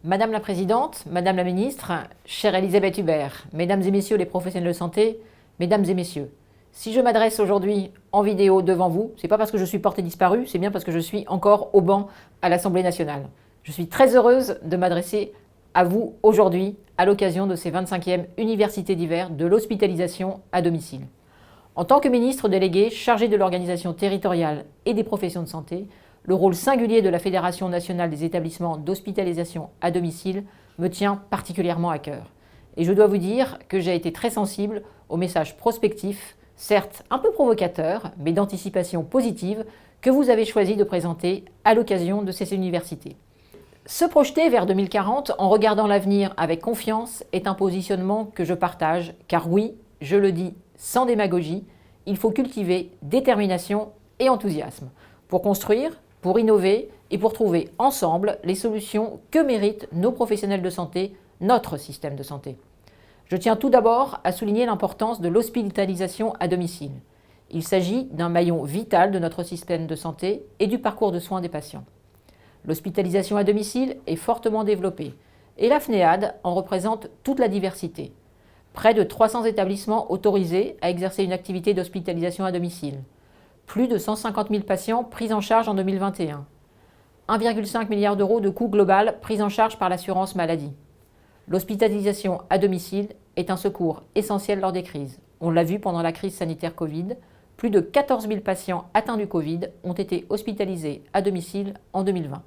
Madame la Présidente, Madame la Ministre, chère Elisabeth Hubert, Mesdames et Messieurs les professionnels de santé, Mesdames et Messieurs, si je m'adresse aujourd'hui en vidéo devant vous, ce n'est pas parce que je suis portée disparue, c'est bien parce que je suis encore au banc à l'Assemblée nationale. Je suis très heureuse de m'adresser à vous aujourd'hui à l'occasion de ces 25e universités d'hiver de l'hospitalisation à domicile. En tant que ministre délégué chargé de l'organisation territoriale et des professions de santé, le rôle singulier de la Fédération nationale des établissements d'hospitalisation à domicile me tient particulièrement à cœur. Et je dois vous dire que j'ai été très sensible au message prospectif, certes un peu provocateur, mais d'anticipation positive, que vous avez choisi de présenter à l'occasion de ces universités. Se projeter vers 2040 en regardant l'avenir avec confiance est un positionnement que je partage, car oui, je le dis sans démagogie, il faut cultiver détermination et enthousiasme pour construire, pour innover et pour trouver ensemble les solutions que méritent nos professionnels de santé, notre système de santé. Je tiens tout d'abord à souligner l'importance de l'hospitalisation à domicile. Il s'agit d'un maillon vital de notre système de santé et du parcours de soins des patients. L'hospitalisation à domicile est fortement développée et la FNEAD en représente toute la diversité. Près de 300 établissements autorisés à exercer une activité d'hospitalisation à domicile. Plus de 150 000 patients pris en charge en 2021. 1,5 milliard d'euros de coût global pris en charge par l'assurance maladie. L'hospitalisation à domicile est un secours essentiel lors des crises. On l'a vu pendant la crise sanitaire Covid. Plus de 14 000 patients atteints du Covid ont été hospitalisés à domicile en 2020.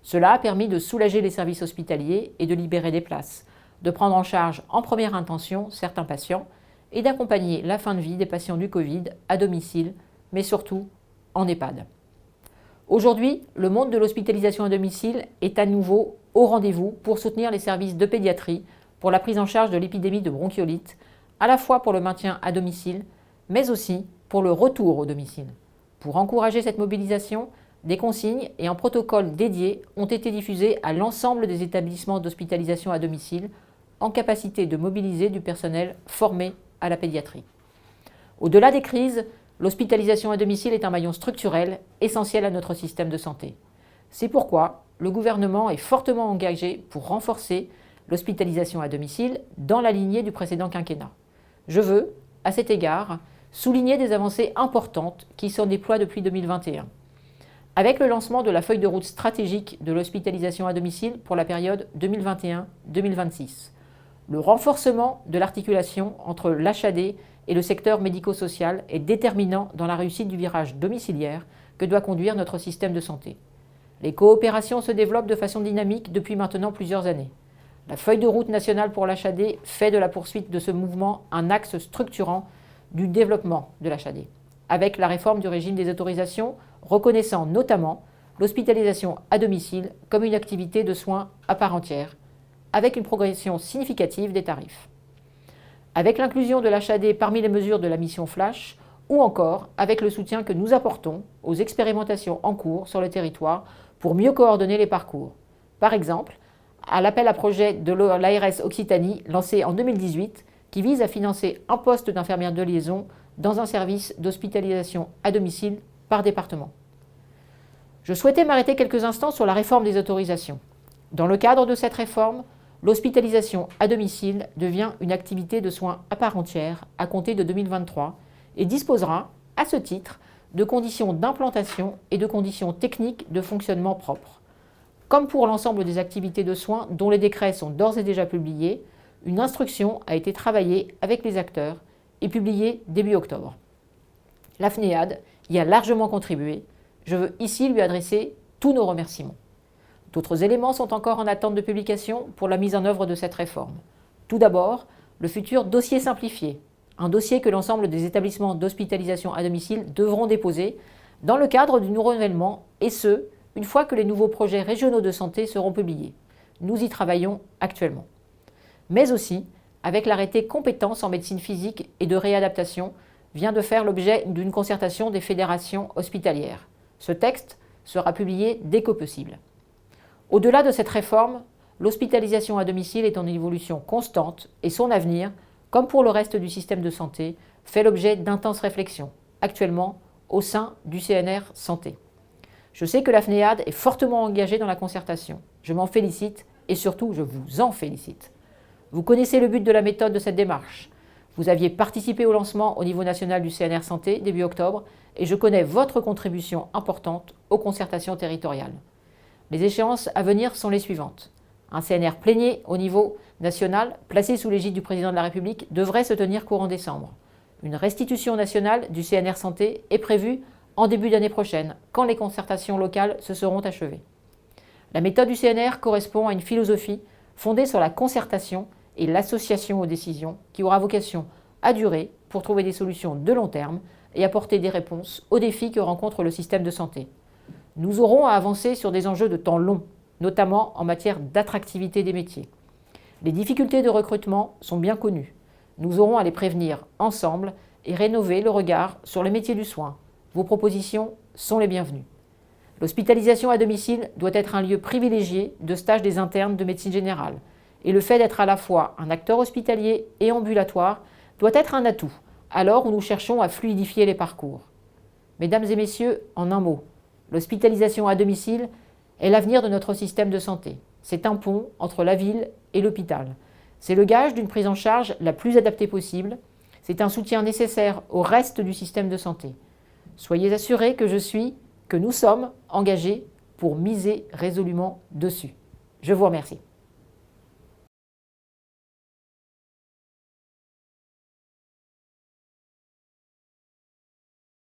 Cela a permis de soulager les services hospitaliers et de libérer des places, de prendre en charge en première intention certains patients et d'accompagner la fin de vie des patients du Covid à domicile, mais surtout en EHPAD. Aujourd'hui, le monde de l'hospitalisation à domicile est à nouveau au rendez-vous pour soutenir les services de pédiatrie pour la prise en charge de l'épidémie de bronchiolite, à la fois pour le maintien à domicile, mais aussi pour le retour au domicile. Pour encourager cette mobilisation, des consignes et un protocole dédié ont été diffusés à l'ensemble des établissements d'hospitalisation à domicile en capacité de mobiliser du personnel formé à la pédiatrie. Au-delà des crises, l'hospitalisation à domicile est un maillon structurel essentiel à notre système de santé. C'est pourquoi le gouvernement est fortement engagé pour renforcer l'hospitalisation à domicile dans la lignée du précédent quinquennat. Je veux, à cet égard, souligner des avancées importantes qui se déploient depuis 2021. Avec le lancement de la feuille de route stratégique de l'hospitalisation à domicile pour la période 2021-2026, le renforcement de l'articulation entre l'HAD et le secteur médico-social est déterminant dans la réussite du virage domiciliaire que doit conduire notre système de santé. Les coopérations se développent de façon dynamique depuis maintenant plusieurs années. La feuille de route nationale pour l'HAD fait de la poursuite de ce mouvement un axe structurant du développement de l'HAD, avec la réforme du régime des autorisations, reconnaissant notamment l'hospitalisation à domicile comme une activité de soins à part entière, avec une progression significative des tarifs. Avec l'inclusion de l'HAD parmi les mesures de la mission Flash, ou encore avec le soutien que nous apportons aux expérimentations en cours sur le territoire pour mieux coordonner les parcours. Par exemple, à l'appel à projet de l'ARS Occitanie lancé en 2018, qui vise à financer un poste d'infirmière de liaison dans un service d'hospitalisation à domicile par département. Je souhaitais m'arrêter quelques instants sur la réforme des autorisations. Dans le cadre de cette réforme, l'hospitalisation à domicile devient une activité de soins à part entière à compter de 2023 et disposera, à ce titre, de conditions d'implantation et de conditions techniques de fonctionnement propres. Comme pour l'ensemble des activités de soins dont les décrets sont d'ores et déjà publiés, une instruction a été travaillée avec les acteurs et publiée début octobre. La FNEAD y a largement contribué. Je veux ici lui adresser tous nos remerciements. D'autres éléments sont encore en attente de publication pour la mise en œuvre de cette réforme. Tout d'abord, le futur dossier simplifié, un dossier que l'ensemble des établissements d'hospitalisation à domicile devront déposer dans le cadre du renouvellement, et ce, une fois que les nouveaux projets régionaux de santé seront publiés. Nous y travaillons actuellement. Mais aussi, avec l'arrêté compétences en médecine physique et de réadaptation, vient de faire l'objet d'une concertation des fédérations hospitalières. Ce texte sera publié dès que possible. Au-delà de cette réforme, l'hospitalisation à domicile est en évolution constante et son avenir, comme pour le reste du système de santé, fait l'objet d'intenses réflexions, actuellement au sein du CNR Santé. Je sais que la FNEAD est fortement engagée dans la concertation. Je m'en félicite et surtout, je vous en félicite. Vous connaissez le but de la méthode de cette démarche. Vous aviez participé au lancement au niveau national du CNR Santé début octobre et je connais votre contribution importante aux concertations territoriales. Les échéances à venir sont les suivantes. Un CNR plénier au niveau national, placé sous l'égide du président de la République, devrait se tenir courant décembre. Une restitution nationale du CNR Santé est prévue en début d'année prochaine, quand les concertations locales se seront achevées. La méthode du CNR correspond à une philosophie fondée sur la concertation et l'association aux décisions qui aura vocation à durer pour trouver des solutions de long terme et apporter des réponses aux défis que rencontre le système de santé. Nous aurons à avancer sur des enjeux de temps long, notamment en matière d'attractivité des métiers. Les difficultés de recrutement sont bien connues. Nous aurons à les prévenir ensemble et rénover le regard sur les métiers du soin. Vos propositions sont les bienvenues. L'hospitalisation à domicile doit être un lieu privilégié de stage des internes de médecine générale. Et le fait d'être à la fois un acteur hospitalier et ambulatoire doit être un atout, à l'heure où nous cherchons à fluidifier les parcours. Mesdames et messieurs, en un mot, l'hospitalisation à domicile est l'avenir de notre système de santé. C'est un pont entre la ville et l'hôpital. C'est le gage d'une prise en charge la plus adaptée possible. C'est un soutien nécessaire au reste du système de santé. Soyez assurés que nous sommes engagés pour miser résolument dessus. Je vous remercie.